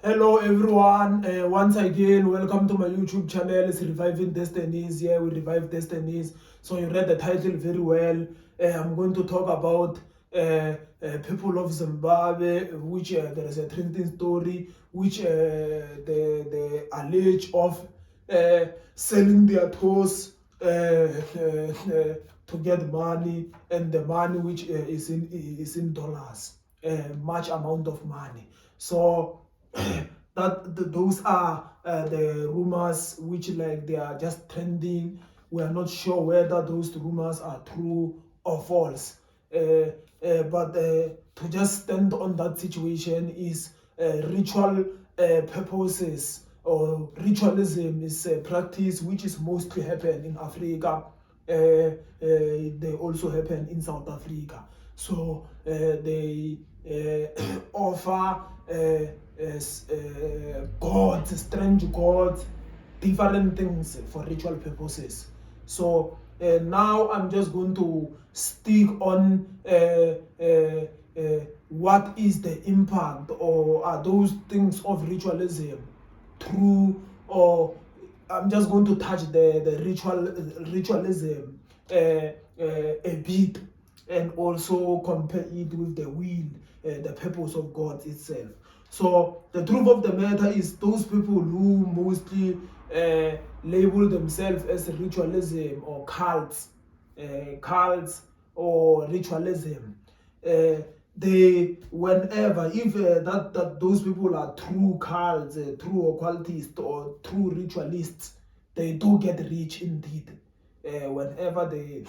Hello everyone, once again welcome to my YouTube channel. It's Reviving Destinies. Here we revive destinies. So you read the title very well. I'm going to talk about people of Zimbabwe, which there is a trending story which they allege of selling their toes to get money, and the money which is in dollars, much amount of money. So those are the rumors which, like, they are just trending. We are not sure whether those rumors are true or false. But to just stand on that situation is ritual purposes, or ritualism is a practice which is mostly happen in Africa. They also happen in South Africa. So they offer gods, strange gods, different things for ritual purposes. So now I'm just going to stick on what is the impact, or are those things of ritualism true, or I'm just going to touch the ritualism a bit, and also compare it with the will, the purpose of God itself. So the truth of the matter is, those people who mostly label themselves as ritualism or cults or ritualism, they, whenever, if that those people are true cults, true occultists, or true ritualists, they do get rich indeed. Whenever they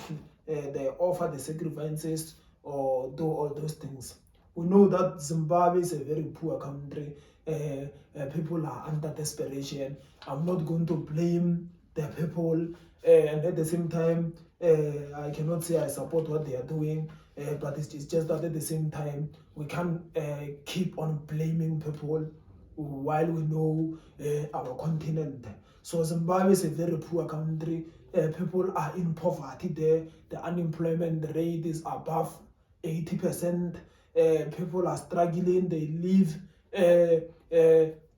offer the sacrifices or do all those things. We know that Zimbabwe is a very poor country. People are under desperation. I'm not going to blame the people, and at the same time, I cannot say I support what they are doing, but it's just that at the same time, we can't keep on blaming people while we know our continent. So Zimbabwe is a very poor country. People are in poverty there. The unemployment rate is above 80%. People are struggling. They live.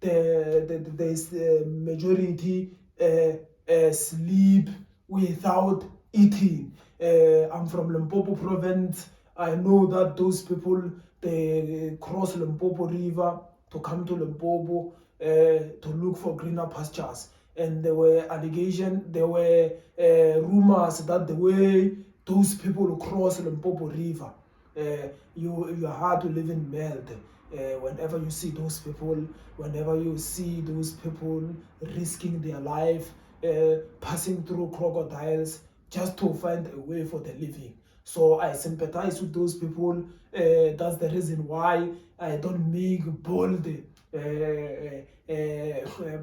The majority sleep without eating. I'm from Limpopo province. I know that those people, they cross Limpopo River to come to Limpopo to look for greener pastures. And there were allegations, there were rumors that the way those people cross Limpopo River, you are hard to live in melt. Whenever you see those people, whenever you see those people risking their life, passing through crocodiles just to find a way for the living. So I sympathize with those people. That's the reason why I don't make bold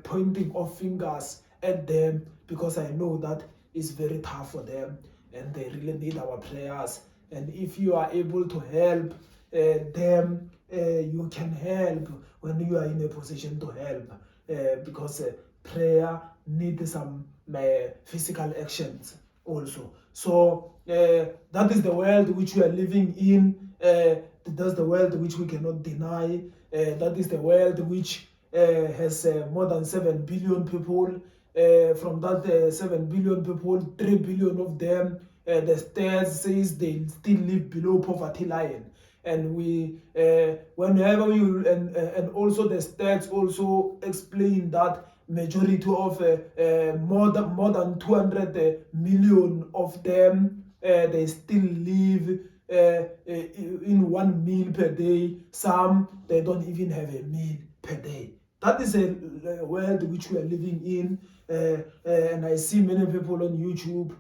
pointing of fingers at them, because I know that it's very tough for them and they really need our prayers. And if you are able to help them, you can help when you are in a position to help, because prayer needs some physical actions also. So that is the world which we are living in. That's the world which we cannot deny. That is the world which has more than 7 billion people. From that 7 billion people, 3 billion of them, the stats says they still live below poverty line. And we, whenever you, and also the stats also explain that majority of more than 200 million of them, they still live in 1 meal per day. Some, they don't even have a meal per day. That is a world which we are living in, and I see many people on YouTube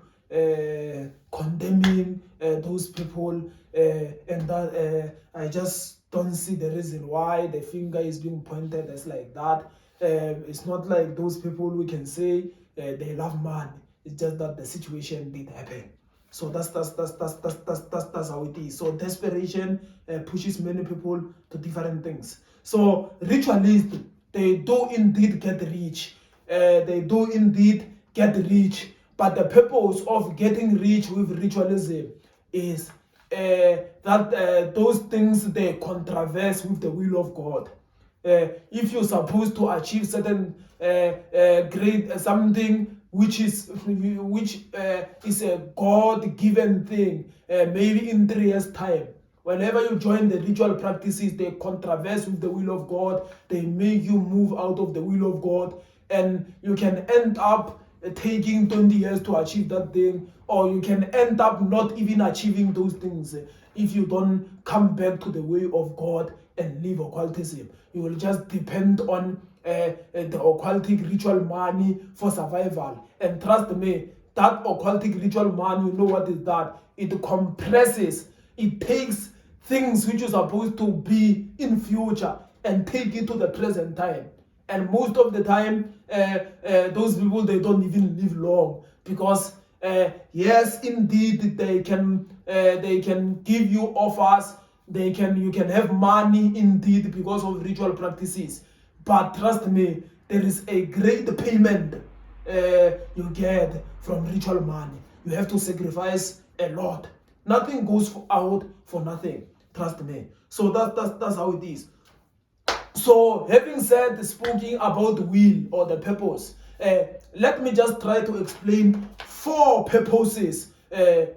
condemning those people, and that I just don't see the reason why the finger is being pointed as like that. It's not like those people we can say they love money. It's just that the situation did happen. So that's how it is. So desperation pushes many people to different things. So ritualists, they do indeed get rich. They do indeed get rich. But the purpose of getting rich with ritualism is that those things, they controverse with the will of God. If you're supposed to achieve certain grade, something which is a God-given thing, maybe in 3 years' time. Whenever you join the ritual practices, they controverse with the will of God. They make you move out of the will of God, and you can end up taking 20 years to achieve that thing, or you can end up not even achieving those things if you don't come back to the way of God and live occultism. You will just depend on the occultic ritual money for survival. And trust me, that occultic ritual money, you know what is that? It compresses, it takes things which are supposed to be in future and take it to the present time. And most of the time, those people, they don't even live long, because yes, indeed, they can give you offers, you can have money indeed because of ritual practices, but trust me, there is a great payment you get from ritual money. You have to sacrifice a lot. Nothing goes out for nothing, trust me. So that's how it is. So having said, speaking about will or the purpose, let me just try to explain 4 purposes,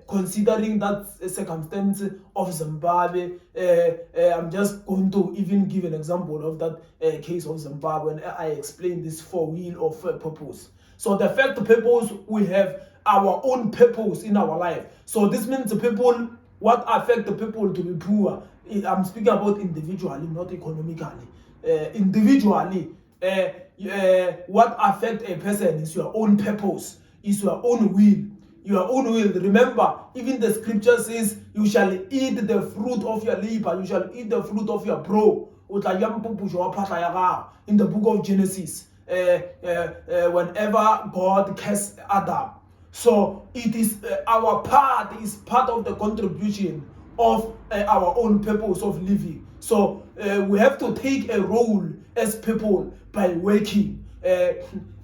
considering that circumstance of Zimbabwe. I'm just going to even give an example of that case of Zimbabwe, and I explain this 4 will of purpose. So the first purpose, we have our own purpose in our life. So this means the people, what affect the people to be poor. I'm speaking about individually, not economically. Individually, what affect a person is your own purpose, is your own will. Your own will. Remember, even the scripture says, you shall eat the fruit of your labor, you shall eat the fruit of your brow. In the book of Genesis, whenever God cursed Adam. So it is our part, is part of the contribution of our own purpose of living. So we have to take a role as people by working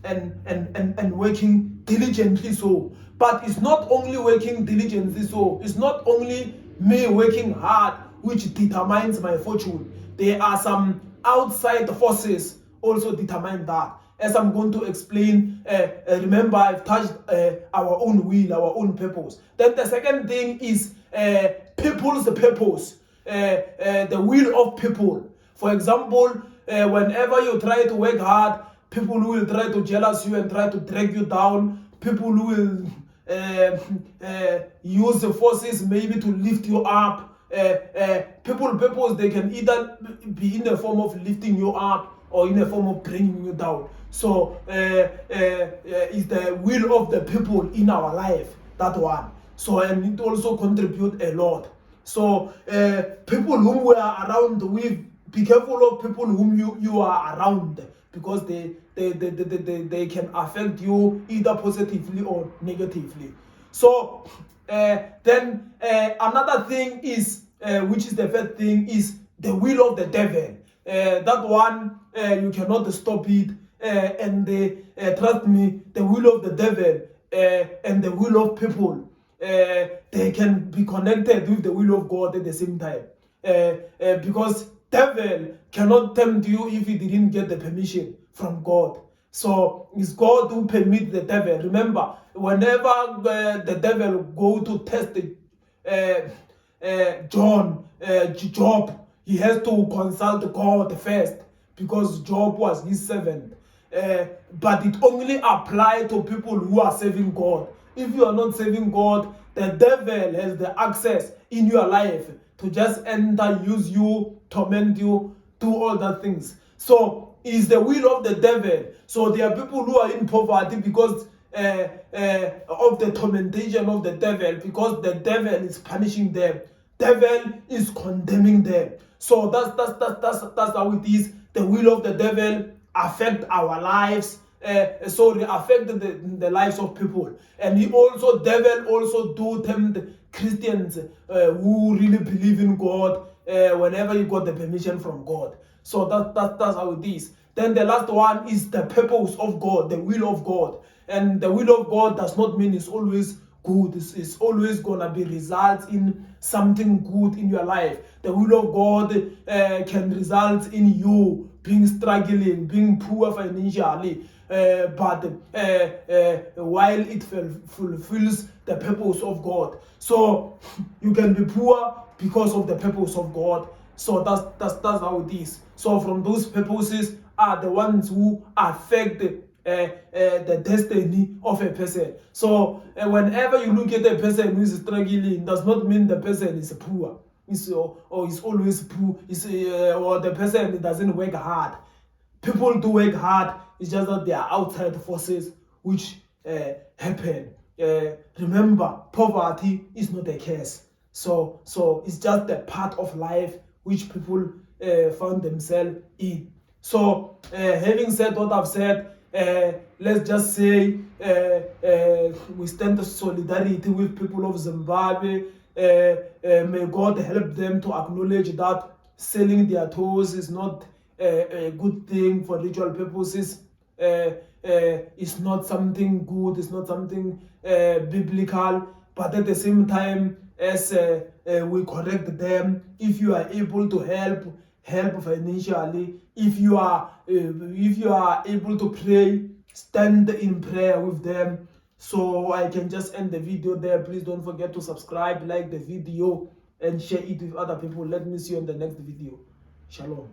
and working diligently. So, but it's not only working diligently. So it's not only me working hard which determines my fortune. There are some outside forces also determine that. As I'm going to explain, remember, I've touched our own will, our own purpose. Then the second thing is people's purpose, the will of people. For example, whenever you try to work hard, people will try to jealous you and try to drag you down. People will use the forces maybe to lift you up. Purpose, they can either be in the form of lifting you up or in the form of bringing you down. So is the will of the people in our life, that one. So, and it also contribute a lot. So people whom we are around with, be careful of people whom you are around, because they can affect you either positively or negatively. So then another thing is, which is the third thing, is the will of the devil. That one, you cannot stop it. And trust me, the will of the devil and the will of people, they can be connected with the will of God at the same time. Because devil cannot tempt you if he didn't get the permission from God. So it's God who permits the devil. Remember, whenever the devil go to test Job, he has to consult God first, because Job was his servant. But it only applies to people who are serving God. If you are not serving God, the devil has the access in your life to just enter, use you, torment you, do all that things. So it's the will of the devil. So there are people who are in poverty because of the tormentation of the devil, because the devil is punishing them. Devil is condemning them. So that's how it is. The will of the devil affect our lives. Affect the lives of people. And devil also do tempt Christians who really believe in God whenever you got the permission from God. So that's how it is. Then the last one is the purpose of God, the will of God. And the will of God does not mean it's always good. It's always gonna be results in something good in your life. The will of God can result in you being struggling, being poor financially, but while it fulfills the purpose of God. So you can be poor because of the purpose of God. So that's how it is. So from those purposes are the ones who affect the destiny of a person. So whenever you look at a person who is struggling, does not mean the person is poor. Or is always poor. Or the person doesn't work hard. People do work hard. It's just that there are outside forces which happen. Remember, poverty is not a curse. So it's just a part of life which people found themselves in. So having said what I've said, let's just say we stand in solidarity with people of Zimbabwe. May God help them to acknowledge that selling their toes is not a good thing for ritual purposes. It's not something good, it's not something biblical, but at the same time, as we correct them, if you are able to help financially, if you are able to pray, stand in prayer with them. So I can just end the video there. Please don't forget to subscribe, like the video, and share it with other people. Let me see you in the next video. Shalom.